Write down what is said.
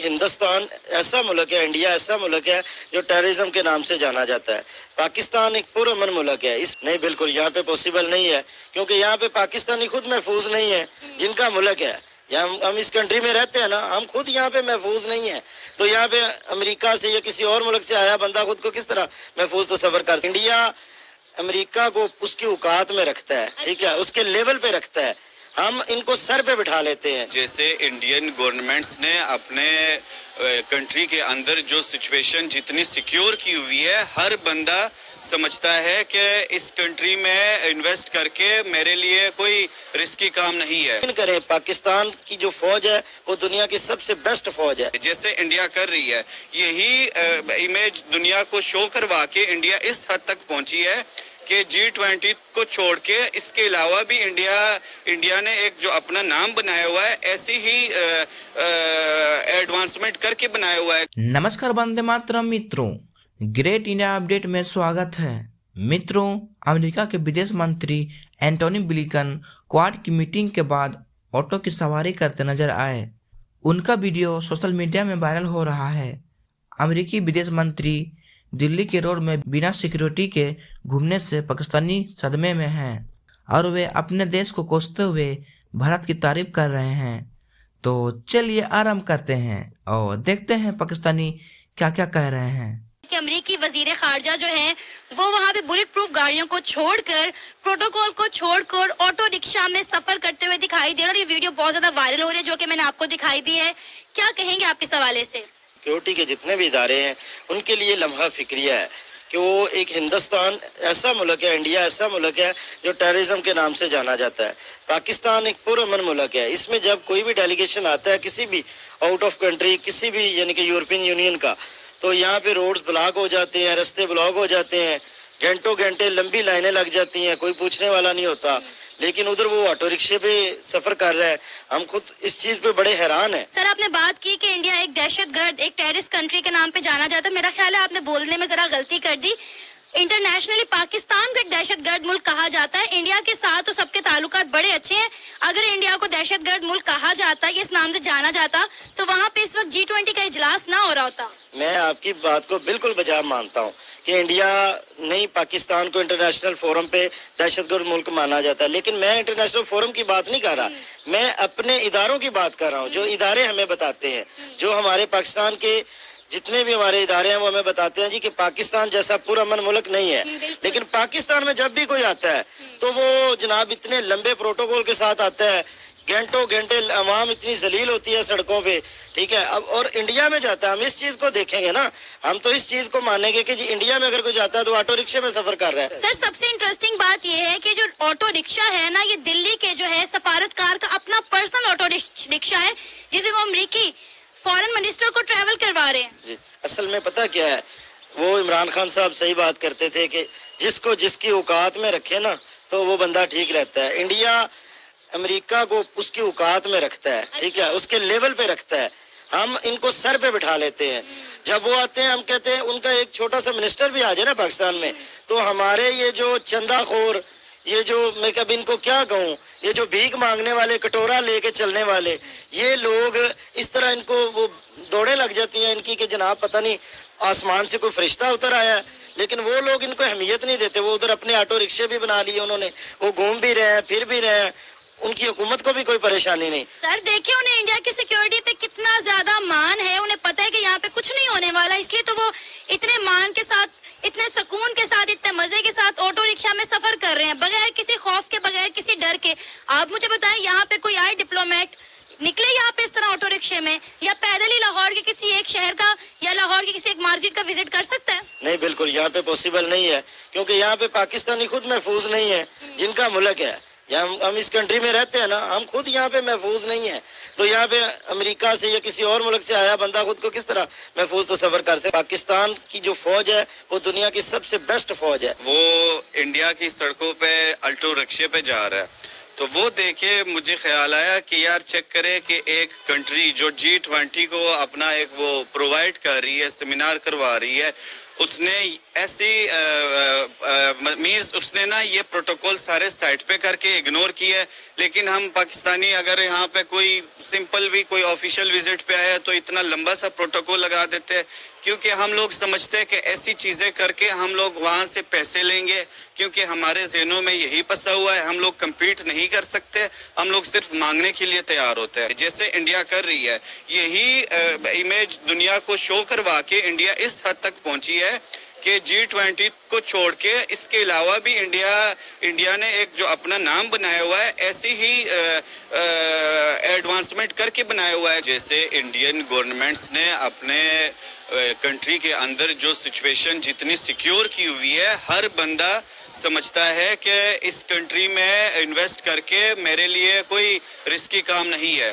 हिंदुस्तान ऐसा मुल्क है, इंडिया ऐसा मुल्क है जो टेररिज्म के नाम से जाना जाता है। पाकिस्तान एक पुरअमन मुल्क है। इस नहीं, बिल्कुल यहाँ पे पॉसिबल नहीं है, क्योंकि यहाँ पे पाकिस्तानी खुद महफूज नहीं है जिनका मुल्क है। यहाँ हम इस कंट्री में रहते हैं ना, हम खुद यहाँ पे महफूज नहीं है, तो यहाँ पे अमेरिका से या किसी और मुल्क से आया बंदा खुद को किस तरह महफूज तस्वर कर सकता है। इंडिया अमेरिका को उसकी औकात में रखता है, ठीक है, उसके लेवल पे रखता है। हम इनको सर पे बिठा लेते हैं। जैसे इंडियन गवर्नमेंट्स ने अपने कंट्री के अंदर जो सिचुएशन जितनी सिक्योर की हुई है, हर बंदा समझता है कि इस कंट्री में इन्वेस्ट करके मेरे लिए कोई रिस्की काम नहीं है। करें, पाकिस्तान की जो फौज है वो दुनिया की सबसे बेस्ट फौज है। जैसे इंडिया कर रही है, यही इमेज दुनिया को शो करवा के इंडिया इस हद तक पहुंची है कि G20 को छोड़ के इसके अलावा भी इंडिया ने एक जो अपना नाम बनाया हुआ है, ऐसी ही एडवांसमेंट करके बनाया हुआ है। नमस्कार वंदे मातरम मित्रों, ग्रेट इंडिया अपडेट में स्वागत है। मित्रों, अमेरिका के विदेश मंत्री एंटोनी ब्लिंकन क्वाड की मीटिंग के बाद ऑटो की सवारी करते नजर आए। उनका वीडियो सोशल मीडिया में वायरल हो रहा है। अमेरिकी विदेश मंत्री दिल्ली के रोड में बिना सिक्योरिटी के घूमने से पाकिस्तानी सदमे में हैं और वे अपने देश को कोसते हुए भारत की तारीफ कर रहे हैं। तो चलिए आराम करते हैं और देखते हैं पाकिस्तानी क्या क्या कह रहे हैं। कि अमेरिकी वजीर खारजा जो हैं वो वहाँ पे बुलेट प्रूफ गाड़ियों को छोड़कर, प्रोटोकॉल को छोड़कर ऑटो रिक्शा में सफर करते हुए दिखाई दे रहे हैं और ये वीडियो बहुत ज्यादा वायरल हो रही है, जो कि मैंने आपको दिखाई भी है। क्या कहेंगे आप इस हवाले से? सिक्योरिटी के जितने भी इदारे हैं उनके लिए लम्हा फिक्रिया है कि वो एक हिंदुस्तान ऐसा मुल्क है, इंडिया ऐसा मुल्क है जो टेररिज्म के नाम से जाना जाता है। पाकिस्तान एक पुरअमन मुल्क है। इसमें जब कोई भी डेलीगेशन आता है किसी भी आउट ऑफ कंट्री, किसी भी यानी कि यूरोपियन यूनियन का, तो यहाँ पे रोड्स ब्लॉक हो जाते हैं, रास्ते ब्लॉक हो जाते हैं, घंटों घंटे लंबी लाइनें लग जाती हैं, कोई पूछने वाला नहीं होता। लेकिन उधर वो ऑटो रिक्शे पे सफर कर रहा है। हम खुद इस चीज पे बड़े हैरान हैं। सर, आपने बात की कि इंडिया एक दहशतगर्द, एक टेररिस्ट कंट्री के नाम पे जाना जाता है। मेरा ख्याल है आपने बोलने में जरा गलती कर दी। इंटरनेशनली पाकिस्तान को एक दहशतगर्द मुल्क कहा जाता है। इंडिया के साथ तो सबके ताल्लुकात बड़े अच्छे हैं। अगर इंडिया को दहशतगर्द मुल्क कहा जाता, इस नाम से जाना जाता, तो वहाँ पे इस वक्त G20 का इजलास ना हो रहा होता। मैं आपकी बात को बिल्कुल बजा मानता हूँ कि इंडिया नहीं, पाकिस्तान को इंटरनेशनल फोरम पे दहशतगर्द मुल्क माना जाता है, लेकिन मैं इंटरनेशनल फोरम की बात नहीं कर रहा। मैं अपने इदारों की बात कर रहा हूँ, जो इदारे हमें बताते हैं, जो हमारे पाकिस्तान के जितने भी हमारे इदारे हैं वो हमें बताते हैं जी कि पाकिस्तान जैसा पुरअमन मुल्क नहीं है। लेकिन पाकिस्तान में जब भी कोई आता है तो वो जनाब इतने लंबे प्रोटोकॉल के साथ आता है, घंटों घंटे अवाम इतनी जलील होती है सड़कों पे, ठीक है। अब और इंडिया में जाता है, हम इस चीज को देखेंगे ना, हम तो इस चीज को मानेंगे कि जी इंडिया में अगर कोई जाता है तो ऑटो रिक्शे में सफर कर रहा है। सर, सबसे इंटरेस्टिंग बात ये है कि जो ऑटो रिक्शा है ना, ये दिल्ली के जो है सफारतकार का अपना पर्सनल ऑटो रिक्शा है, जिसे वो अमेरिकी फॉरेन मिनिस्टर को ट्रैवल करवा रहे हैं। जी, असल में पता क्या है, वो इमरान खान साहब सही बात करते थे कि जिसको जिसकी औकात में रखे ना तो वो बंदा ठीक रहता है। इंडिया अमेरिका को उसकी औकात में रखता है, ठीक है, उसके लेवल पे रखता है। हम इनको सर पे बिठा लेते हैं। जब वो आते हैं हम कहते हैं उनका एक छोटा सा मिनिस्टर भी आ जाए ना पाकिस्तान में, तो हमारे ये जो चंदाखोर, ये जो मैं कभी इनको क्या कहूँ, ये जो भीख मांगने वाले, कटोरा लेके चलने वाले ये लोग, इस तरह इनको वो दौड़े लग जाती हैं इनकी कि जनाब पता नहीं आसमान से कोई फरिश्ता उतर आया है। लेकिन वो लोग इनको अहमियत नहीं देते। वो उधर अपने ऑटो रिक्शे भी बना लिए उन्होंने, वो घूम भी रहे हैं, फिर भी रहे हैं, उनकी हुकूमत को भी कोई परेशानी नहीं। सर देखिए, उन्हें इंडिया की सिक्योरिटी पे कितना ज्यादा मान है। उन्हें पता है कि यहाँ पे कुछ नहीं होने वाला, इसलिए तो वो इतने मान के साथ, इतने सुकून के साथ, इतने मजे के साथ ऑटो रिक्शा में सफर कर रहे हैं, बगैर किसी खौफ के, बगैर किसी डर के। आप मुझे बताएं, यहाँ पे कोई आए डिप्लोमेट निकले यहाँ पे इस तरह ऑटो रिक्शे में, या पैदल ही लाहौर के किसी एक शहर का या लाहौर की किसी एक मार्केट का विजिट कर सकता है? नहीं, बिल्कुल यहाँ पे पॉसिबल नहीं है, क्योंकि यहाँ पे पाकिस्तानी खुद महफूज नहीं है जिनका मुल्क है। यहाँ हम इस कंट्री में रहते हैं ना, हम खुद यहाँ पे महफूज नहीं है, तो यहाँ पे अमेरिका से या किसी और मुल्क से आया बंदा खुद को किस तरह महफूज तस्वर कर सकता है। पाकिस्तान की जो फौज है वो दुनिया की सबसे बेस्ट फौज है। वो इंडिया की सड़कों पे ऑटो रिक्शे पे जा रहा है, तो वो देखे मुझे ख्याल आया कि यार चेक करे कि एक कंट्री जो G20 को अपना एक वो प्रोवाइड कर रही है, सेमिनार करवा रही है, اس نے ایسی مینز اس نے نا یہ پروٹوکول سارے سائٹ پہ کر کے اگنور کیا ہے. لیکن ہم پاکستانی اگر یہاں پہ کوئی سمپل بھی کوئی آفیشیل وزٹ پہ آیا تو اتنا لمبا سا پروٹوکول لگا دیتے ہیں, کیونکہ ہم لوگ سمجھتے ہیں کہ ایسی چیزیں کر کے ہم لوگ وہاں سے پیسے لیں گے, کیونکہ ہمارے ذہنوں میں یہی پسا ہوا ہے. ہم لوگ کمپیٹ نہیں کر سکتے, ہم لوگ صرف مانگنے کے لیے تیار ہوتے ہیں جیسے انڈیا کر رہی ہے. یہی امیج دنیا کو شو کروا کے انڈیا اس حد تک پہنچی ہے کہ G20 کو چھوڑ کے اس کے علاوہ بھی انڈیا نے ایک جو اپنا نام بنایا ہوا ہے ایسی ہی ایڈوانسمنٹ کر کے بنایا ہوا ہے. جیسے انڈین گورنمنٹس نے اپنے کنٹری کے اندر جو سچویشن جتنی سیکیور کی ہوئی ہے, ہر بندہ سمجھتا ہے کہ اس کنٹری میں انویسٹ کر کے میرے لیے کوئی رسکی کام نہیں ہے.